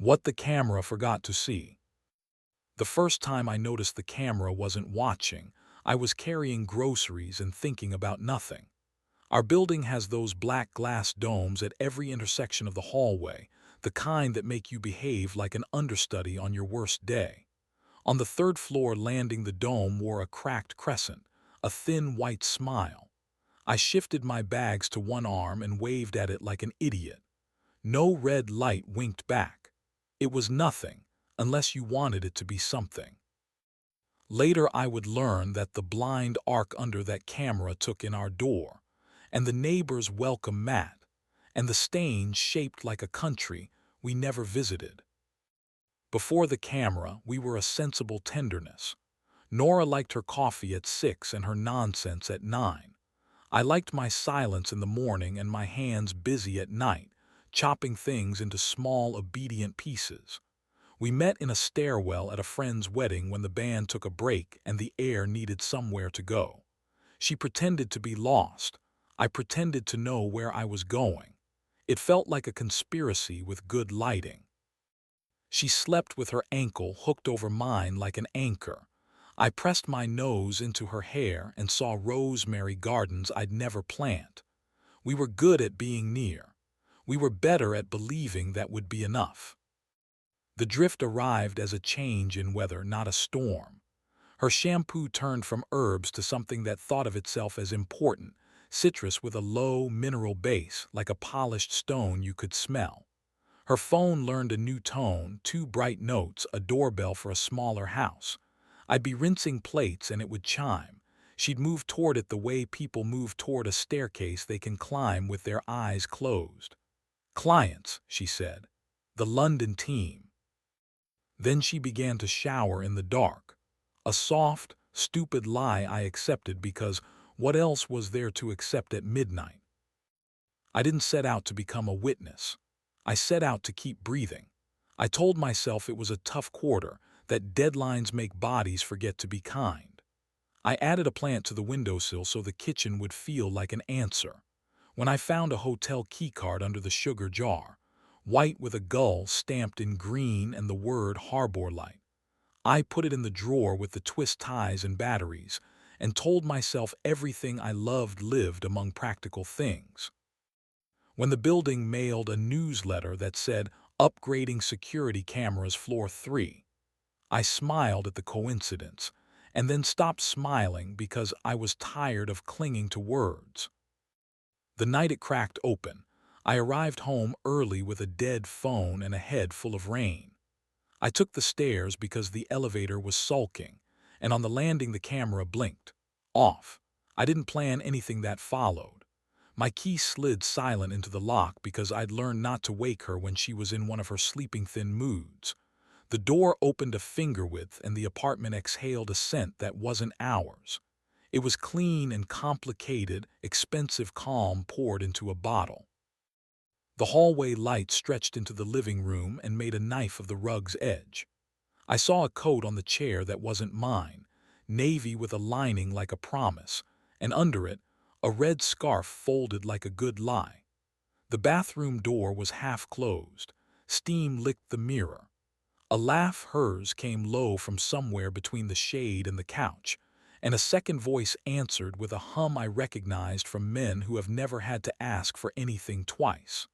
What the camera forgot to see. The first time I noticed the camera wasn't watching, I was carrying groceries and thinking about nothing. Our building has those black glass domes at every intersection of the hallway, the kind that make you behave like an understudy on your worst day. On the third floor landing, the dome wore a cracked crescent, a thin white smile. I shifted my bags to one arm and waved at it like an idiot. No red light winked back. It was nothing, unless you wanted it to be something. Later I would learn that the blind arc under that camera took in our door, and the neighbor's welcome mat, and the stain shaped like a country we never visited. Before the camera, we were a sensible tenderness. Nora liked her coffee at 6 and her nonsense at 9. I liked my silence in the morning and my hands busy at night, chopping things into small, obedient pieces. We met in a stairwell at a friend's wedding when the band took a break and the air needed somewhere to go. She pretended to be lost. I pretended to know where I was going. It felt like a conspiracy with good lighting. She slept with her ankle hooked over mine like an anchor. I pressed my nose into her hair and saw rosemary gardens I'd never plant. We were good at being near. We were better at believing that would be enough. The drift arrived as a change in weather, not a storm. Her shampoo turned from herbs to something that thought of itself as important, citrus with a low mineral base, like a polished stone you could smell. Her phone learned a new tone, 2 bright notes, a doorbell for a smaller house. I'd be rinsing plates and it would chime. She'd move toward it the way people move toward a staircase they can climb with their eyes closed. "Clients," she said. "The London team." Then she began to shower in the dark. A soft, stupid lie I accepted because what else was there to accept at midnight? I didn't set out to become a witness. I set out to keep breathing. I told myself it was a tough quarter, that deadlines make bodies forget to be kind. I added a plant to the windowsill so the kitchen would feel like an answer. When I found a hotel keycard under the sugar jar, white with a gull stamped in green and the word Harbor Light, I put it in the drawer with the twist ties and batteries, and told myself everything I loved lived among practical things. When the building mailed a newsletter that said, "Upgrading security cameras floor 3, I smiled at the coincidence, and then stopped smiling because I was tired of clinging to words. The night it cracked open, I arrived home early with a dead phone and a head full of rain. I took the stairs because the elevator was sulking, and on the landing the camera blinked. Off. I didn't plan anything that followed. My key slid silent into the lock because I'd learned not to wake her when she was in one of her sleeping thin moods. The door opened a finger width and the apartment exhaled a scent that wasn't ours. It was clean and complicated, expensive calm poured into a bottle. The hallway light stretched into the living room and made a knife of the rug's edge. I saw a coat on the chair that wasn't mine, navy with a lining like a promise, and under it, a red scarf folded like a good lie. The bathroom door was half closed. Steam licked the mirror. A laugh, hers, came low from somewhere between the shade and the couch, and a second voice answered with a hum I recognized from men who have never had to ask for anything twice.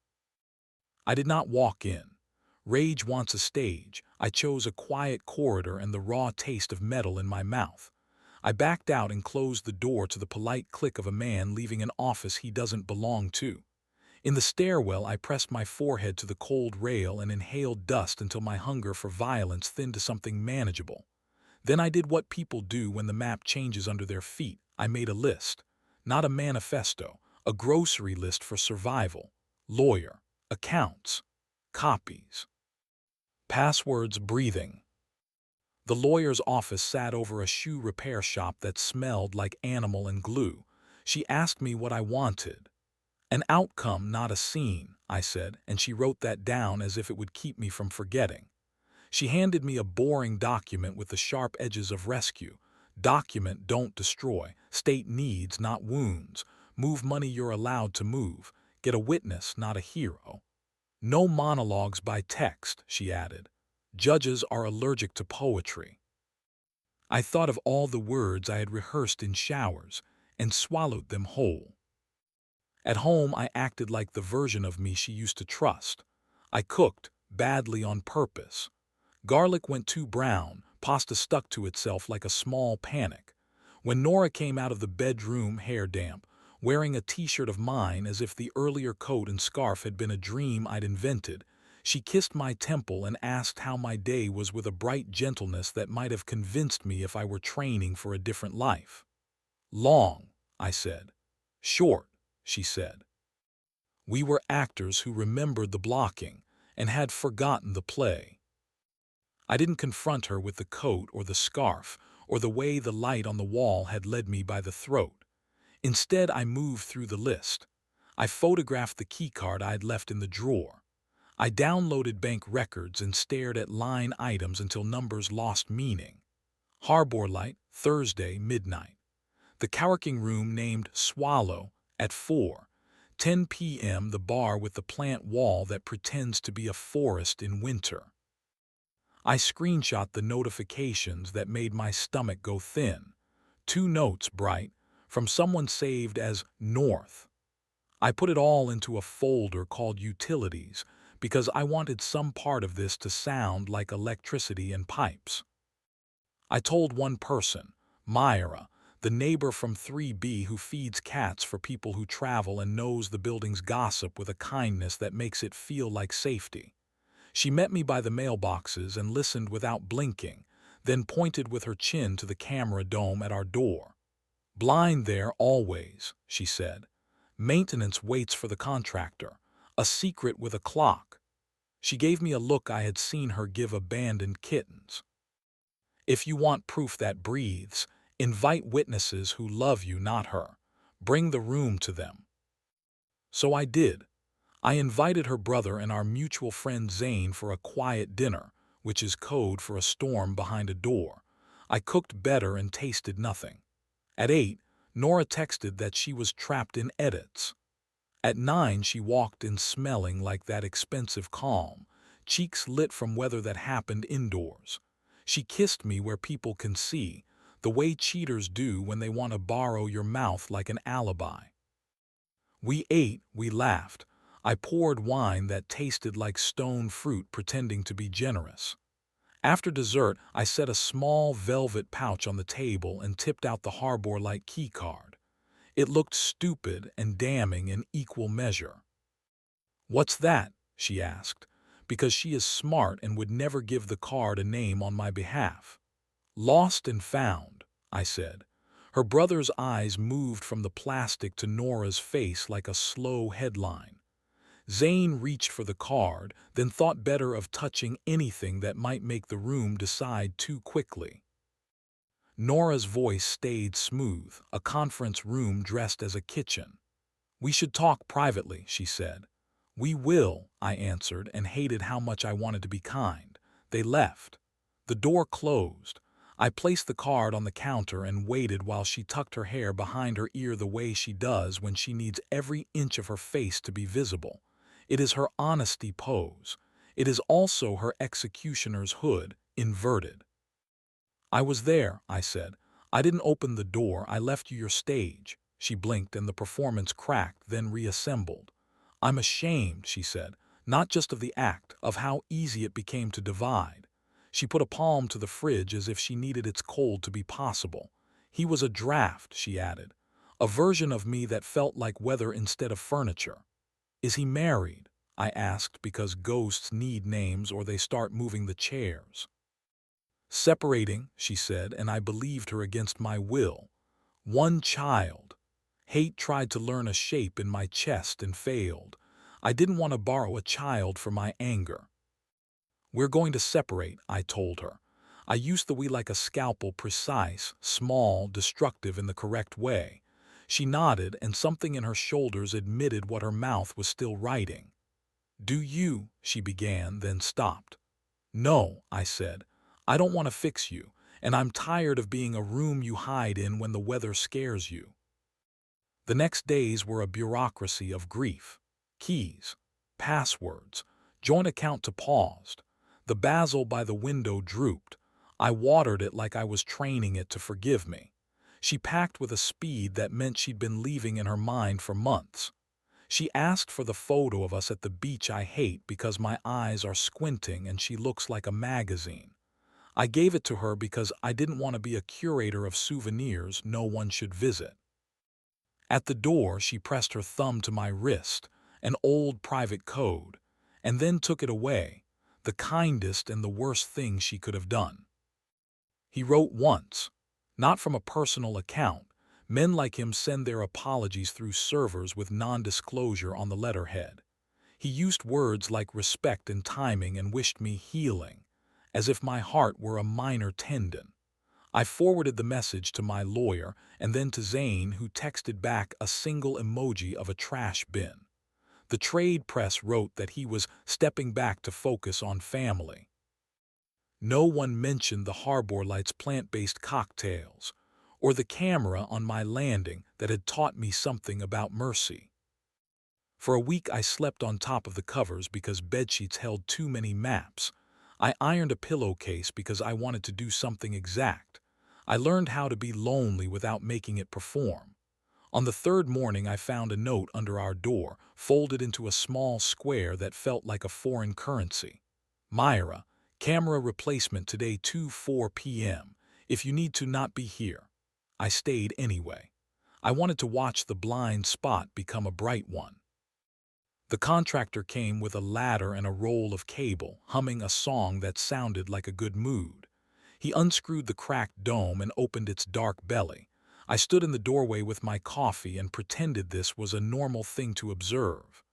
I did not walk in. Rage wants a stage. I chose a quiet corridor and the raw taste of metal in my mouth. I backed out and closed the door to the polite click of a man leaving an office he doesn't belong to. In the stairwell, I pressed my forehead to the cold rail and inhaled dust until my hunger for violence thinned to something manageable. Then I did what people do when the map changes under their feet. I made a list. Not a manifesto, a grocery list for survival. Lawyer, accounts, copies, passwords, breathing. The lawyer's office sat over a shoe repair shop that smelled like animal and glue. She asked me what I wanted. "An outcome, not a scene," I said, and she wrote that down as if it would keep me from forgetting. She handed me a boring document with the sharp edges of rescue. Document, don't destroy. State needs, not wounds. Move money you're allowed to move. Get a witness, not a hero. No monologues by text, she added. Judges are allergic to poetry. I thought of all the words I had rehearsed in showers and swallowed them whole. At home, I acted like the version of me she used to trust. I cooked, badly on purpose. Garlic went too brown, pasta stuck to itself like a small panic. When Nora came out of the bedroom, hair damp, wearing a t-shirt of mine as if the earlier coat and scarf had been a dream I'd invented, she kissed my temple and asked how my day was with a bright gentleness that might have convinced me if I were training for a different life. Long, I said. Short, she said. We were actors who remembered the blocking and had forgotten the play. I didn't confront her with the coat or the scarf or the way the light on the wall had led me by the throat. Instead, I moved through the list. I photographed the keycard I'd left in the drawer. I downloaded bank records and stared at line items until numbers lost meaning. Harbor Light, Thursday, midnight. The coworking room named Swallow at 4:10 p.m. The bar with the plant wall that pretends to be a forest in winter. I screenshot the notifications that made my stomach go thin. 2 notes bright, from someone saved as North. I put it all into a folder called Utilities because I wanted some part of this to sound like electricity and pipes. I told one person, Myra, the neighbor from 3B who feeds cats for people who travel and knows the building's gossip with a kindness that makes it feel like safety. She met me by the mailboxes and listened without blinking, then pointed with her chin to the camera dome at our door. Blind there always, she said. Maintenance waits for the contractor. A secret with a clock. She gave me a look I had seen her give abandoned kittens. If you want proof that breathes, invite witnesses who love you, not her. Bring the room to them. So I did. I invited her brother and our mutual friend Zane for a quiet dinner, which is code for a storm behind a door. I cooked better and tasted nothing. At 8, Nora texted that she was trapped in edits. At 9, she walked in smelling like that expensive calm, cheeks lit from weather that happened indoors. She kissed me where people can see, the way cheaters do when they want to borrow your mouth like an alibi. We ate, we laughed. I poured wine that tasted like stone fruit pretending to be generous. After dessert, I set a small velvet pouch on the table and tipped out the Harbor Light key card. It looked stupid and damning in equal measure. "What's that?" she asked, because she is smart and would never give the card a name on my behalf. "Lost and found," I said. Her brother's eyes moved from the plastic to Nora's face like a slow headline. Zane reached for the card, then thought better of touching anything that might make the room decide too quickly. Nora's voice stayed smooth, a conference room dressed as a kitchen. "We should talk privately," she said. "We will," I answered, and hated how much I wanted to be kind. They left. The door closed. I placed the card on the counter and waited while she tucked her hair behind her ear the way she does when she needs every inch of her face to be visible. It is her honesty pose. It is also her executioner's hood, inverted. "I was there," I said. "I didn't open the door, I left you your stage." She blinked and the performance cracked, then reassembled. "I'm ashamed," she said, "not just of the act, of how easy it became to divide." She put a palm to the fridge as if she needed its cold to be possible. "He was a draft," she added. "A version of me that felt like weather instead of furniture." "Is he married?" I asked, because ghosts need names or they start moving the chairs. "Separating," she said, and I believed her against my will. "One child." Hate tried to learn a shape in my chest and failed. I didn't want to borrow a child for my anger. "We're going to separate," I told her. I used the we like a scalpel, precise, small, destructive in the correct way. She nodded, and something in her shoulders admitted what her mouth was still writing. "Do you," she began, then stopped. "No," I said. "I don't want to fix you, and I'm tired of being a room you hide in when the weather scares you." The next days were a bureaucracy of grief. Keys. passwords, joint account to paused. The basil by the window drooped. I watered it like I was training it to forgive me. She packed with a speed that meant she'd been leaving in her mind for months. She asked for the photo of us at the beach I hate because my eyes are squinting and she looks like a magazine. I gave it to her because I didn't want to be a curator of souvenirs no one should visit. At the door, she pressed her thumb to my wrist, an old private code, and then took it away, the kindest and the worst thing she could have done. He wrote once, not from a personal account. Men like him send their apologies through servers with non-disclosure on the letterhead. He used words like respect and timing and wished me healing, as if my heart were a minor tendon. I forwarded the message to my lawyer and then to Zane, who texted back a single emoji of a trash bin. The trade press wrote that he was stepping back to focus on family. No one mentioned the Harbor Lights plant-based cocktails, or the camera on my landing that had taught me something about mercy. For a week I slept on top of the covers because bedsheets held too many maps. I ironed a pillowcase because I wanted to do something exact. I learned how to be lonely without making it perform. On the third morning I found a note under our door, folded into a small square that felt like a foreign currency. Myra, camera replacement today 2:04 p.m. If you need to not be here. I stayed anyway. I wanted to watch the blind spot become a bright one. The contractor came with a ladder and a roll of cable, humming a song that sounded like a good mood. He unscrewed the cracked dome and opened its dark belly. I stood in the doorway with my coffee and pretended this was a normal thing to observe.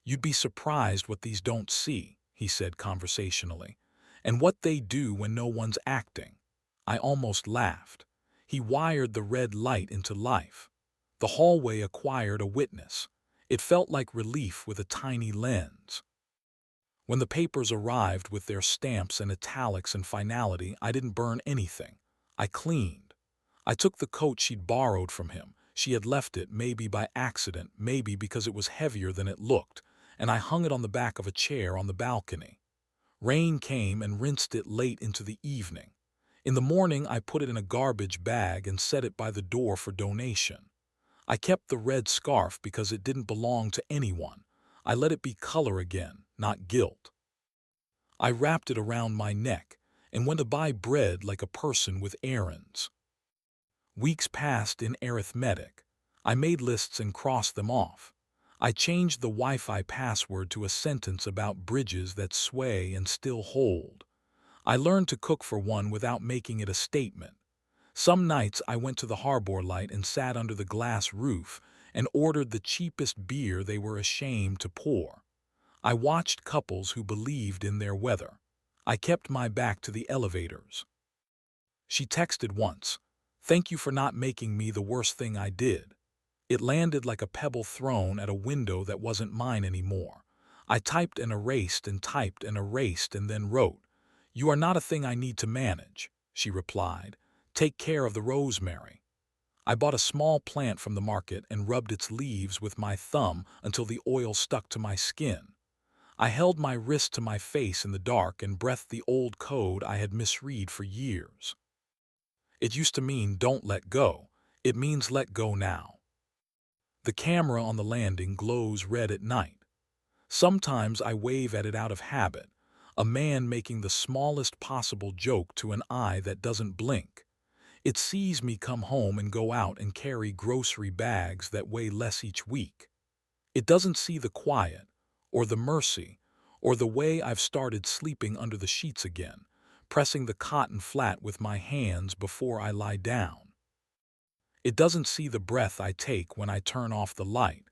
"You'd be surprised what these don't see," he said conversationally, "and what they do when no one's acting." I almost laughed. He wired the red light into life. The hallway acquired a witness. It felt like relief with a tiny lens. When the papers arrived with their stamps and italics and finality, I didn't burn anything. I cleaned. I took the coat she'd borrowed from him. She had left it, maybe by accident, maybe because it was heavier than it looked, and I hung it on the back of a chair on the balcony. Rain came and rinsed it late into the evening. In the morning, I put it in a garbage bag and set it by the door for donation. I kept the red scarf because it didn't belong to anyone. I let it be color again, not guilt. I wrapped it around my neck and went to buy bread like a person with errands. Weeks passed in arithmetic. I made lists and crossed them off. I changed the Wi-Fi password to a sentence about bridges that sway and still hold. I learned to cook for one without making it a statement. Some nights I went to the Harbor Light and sat under the glass roof and ordered the cheapest beer they were ashamed to pour. I watched couples who believed in their weather. I kept my back to the elevators. She texted once, "Thank you for not making me the worst thing I did." It landed like a pebble thrown at a window that wasn't mine anymore. I typed and erased and typed and erased and then wrote, "You are not a thing I need to manage." She replied, "Take care of the rosemary." I bought a small plant from the market and rubbed its leaves with my thumb until the oil stuck to my skin. I held my wrist to my face in the dark and breathed the old code I had misread for years. It used to mean don't let go. It means let go now. The camera on the landing glows red at night. Sometimes I wave at it out of habit, a man making the smallest possible joke to an eye that doesn't blink. It sees me come home and go out and carry grocery bags that weigh less each week. It doesn't see the quiet, or the mercy, or the way I've started sleeping under the sheets again, pressing the cotton flat with my hands before I lie down. It doesn't see the breath I take when I turn off the light,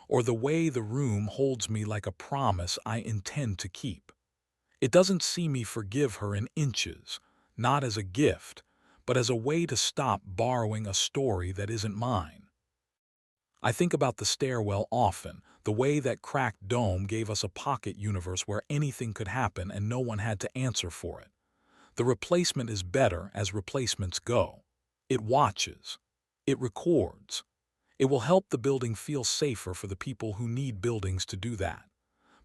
or the way the room holds me like a promise I intend to keep. It doesn't see me forgive her in inches, not as a gift, but as a way to stop borrowing a story that isn't mine. I think about the stairwell often, the way that cracked dome gave us a pocket universe where anything could happen and no one had to answer for it. The replacement is better as replacements go. It watches. It records. It will help the building feel safer for the people who need buildings to do that.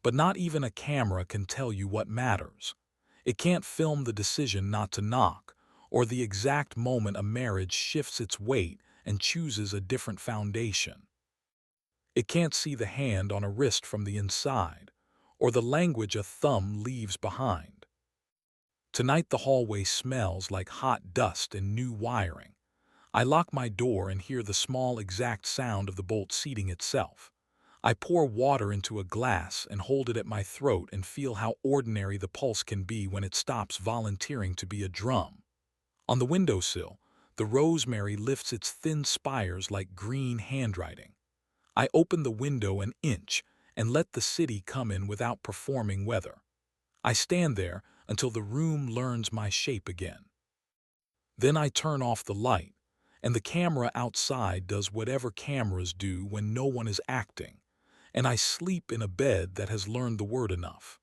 But not even a camera can tell you what matters. It can't film the decision not to knock, or the exact moment a marriage shifts its weight and chooses a different foundation. It can't see the hand on a wrist from the inside, or the language a thumb leaves behind. Tonight the hallway smells like hot dust and new wiring. I lock my door and hear the small exact sound of the bolt seating itself. I pour water into a glass and hold it at my throat and feel how ordinary the pulse can be when it stops volunteering to be a drum. On the windowsill, the rosemary lifts its thin spires like green handwriting. I open the window an inch and let the city come in without performing weather. I stand there until the room learns my shape again. Then I turn off the light, and the camera outside does whatever cameras do when no one is acting, and I sleep in a bed that has learned the word enough.